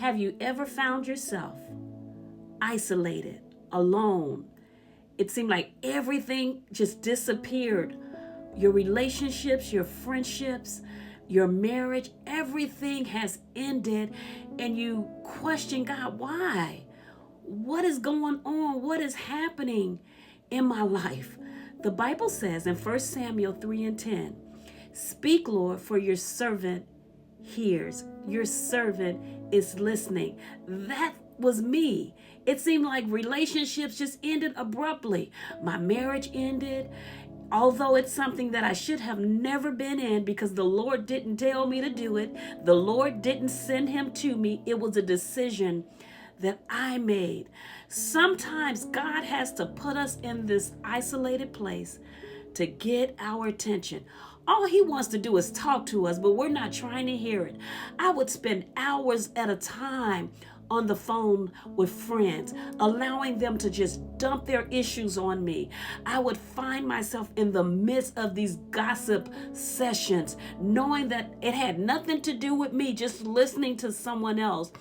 Have you ever found yourself isolated, alone? It seemed like everything just disappeared. Your relationships, your friendships, your marriage, everything has ended, and you question God, why? What is going on? What is happening in my life? The Bible says in 1 Samuel 3 and 10, speak, Lord, for your servant hears. Your servant is listening. That was me. It seemed like relationships just ended abruptly. My marriage ended. Although it's something that I should have never been in because the Lord didn't tell me to do it, the Lord didn't send him to me. It was a decision that I made. Sometimes God has to put us in this isolated place to get our attention. All he wants to do is talk to us, but we're not trying to hear it. I would spend hours at a time on the phone with friends, allowing them to just dump their issues on me. I would find myself in the midst of these gossip sessions, knowing that it had nothing to do with me, just listening to someone else.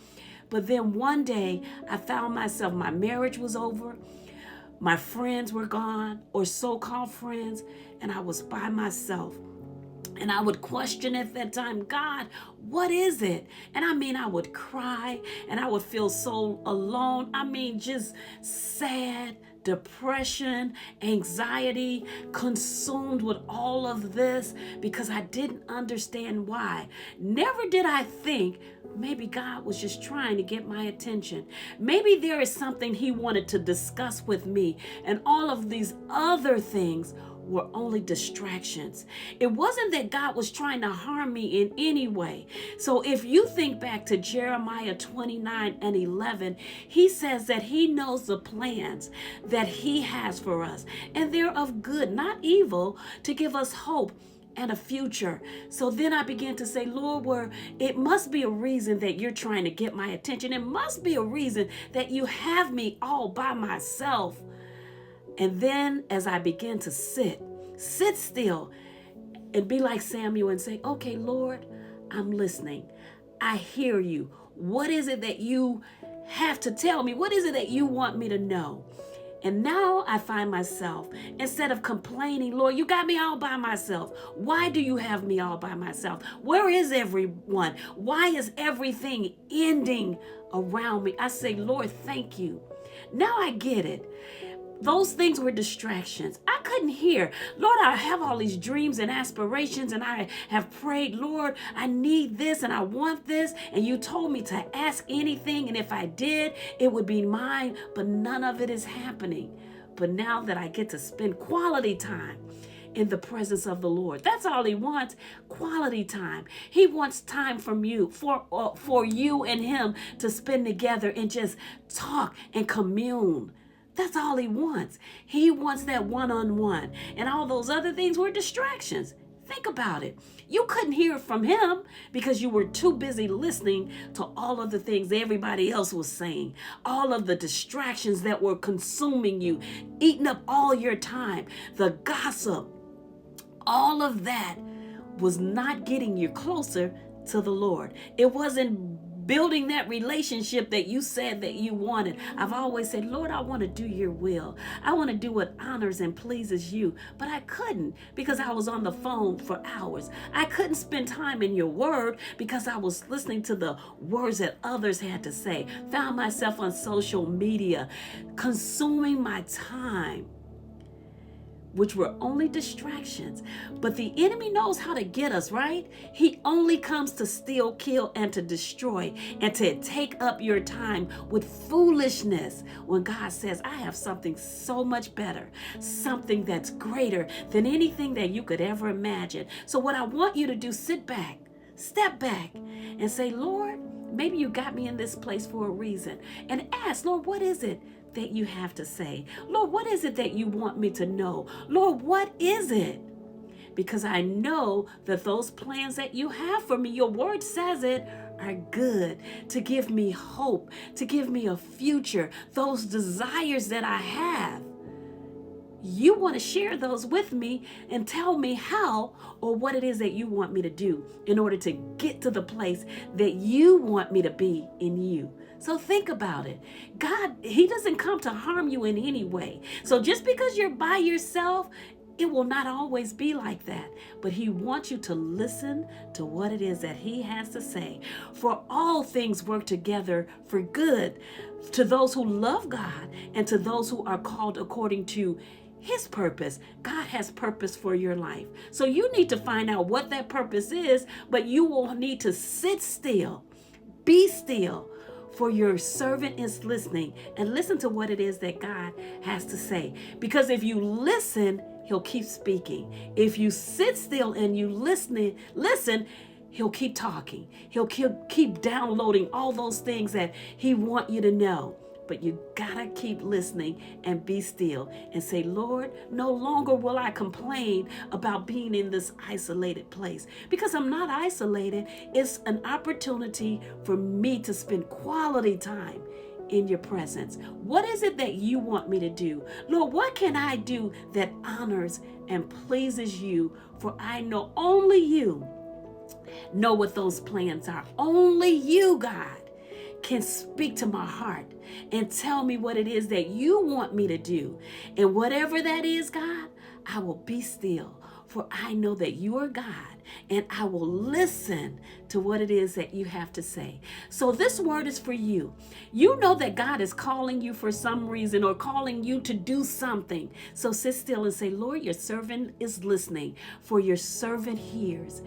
But then one day I found myself, my marriage was over, my friends were gone, or so-called friends, and I was by myself. And I would question at that time, God, what is it? And I mean, I would cry and I would feel so alone. I mean, just sad, depression, anxiety, consumed with all of this because I didn't understand why. Never did I think maybe God was just trying to get my attention. Maybe there is something he wanted to discuss with me, and all of these other things were only distractions. It wasn't that God was trying to harm me in any way. So if you think back to Jeremiah 29 and 11, he says that he knows the plans that he has for us, and they're of good, not evil, to give us hope and a future. So then I began to say, Lord, it must be a reason that you're trying to get my attention. It must be a reason that you have me all by myself. And then as I began to sit still and be like Samuel and say, okay, Lord, I'm listening. I hear you. What is it that you have to tell me? What is it that you want me to know? And now I find myself, instead of complaining, Lord, you got me all by myself. Why do you have me all by myself? Where is everyone? Why is everything ending around me? I say, Lord, thank you. Now I get it. Those things were distractions. I couldn't hear. Lord, I have all these dreams and aspirations, and I have prayed, Lord, I need this and I want this. And you told me to ask anything, and if I did, it would be mine, but none of it is happening. But now that I get to spend quality time in the presence of the Lord, that's all he wants, quality time. He wants time from you, for you and him to spend together and just talk and commune. That's all he wants. He wants that one-on-one. And all those other things were distractions. Think about it. You couldn't hear from him because you were too busy listening to all of the things everybody else was saying. All of the distractions that were consuming you, eating up all your time. The gossip. All of that was not getting you closer to the Lord. It wasn't building that relationship that you said that you wanted. I've always said, Lord, I want to do your will. I want to do what honors and pleases you. But I couldn't because I was on the phone for hours. I couldn't spend time in your word because I was listening to the words that others had to say. Found myself on social media, consuming my time, which were only distractions. But the enemy knows how to get us, right? He only comes to steal, kill, and to destroy, and to take up your time with foolishness when God says, I have something so much better, something that's greater than anything that you could ever imagine. So what I want you to do, sit back, step back, and say, Lord, maybe you got me in this place for a reason. And ask, Lord, what is it that you have to say? Lord, what is it that you want me to know? Lord, what is it? Because I know that those plans that you have for me, your word says it, are good, to give me hope, to give me a future, those desires that I have. you want to share those with me and tell me how or what it is that you want me to do in order to get to the place that you want me to be in you. So think about it. God, he doesn't come to harm you in any way. So just because you're by yourself, it will not always be like that, but he wants you to listen to what it is that he has to say. For all things work together for good to those who love God and to those who are called according to his purpose. God has purpose for your life. So you need to find out what that purpose is, but you will need to sit still, be still, for your servant is listening, and listen to what it is that God has to say. Because if you listen, he'll keep speaking. If you sit still and you listen, he'll keep talking. He'll keep downloading all those things that he wants you to know. But you gotta keep listening and be still and say, Lord, no longer will I complain about being in this isolated place, because I'm not isolated. It's an opportunity for me to spend quality time in your presence. What is it that you want me to do? Lord, what can I do that honors and pleases you? For I know only you know what those plans are. Only you, God, can speak to my heart and tell me what it is that you want me to do. And whatever that is, God, I will be still, for I know that you are God, and I will listen to what it is that you have to say. So this word is for you. You know that God is calling you for some reason or calling you to do something. So sit still and say, Lord, your servant is listening, for your servant hears.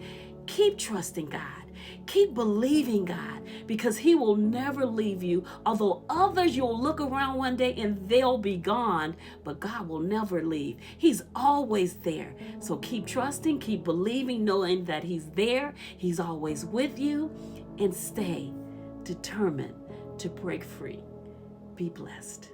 Keep trusting God. Keep believing God, because he will never leave you. Although others, you'll look around one day and they'll be gone, but God will never leave. He's always there. So keep trusting, keep believing, knowing that he's there. He's always with you, and stay determined to break free. Be blessed.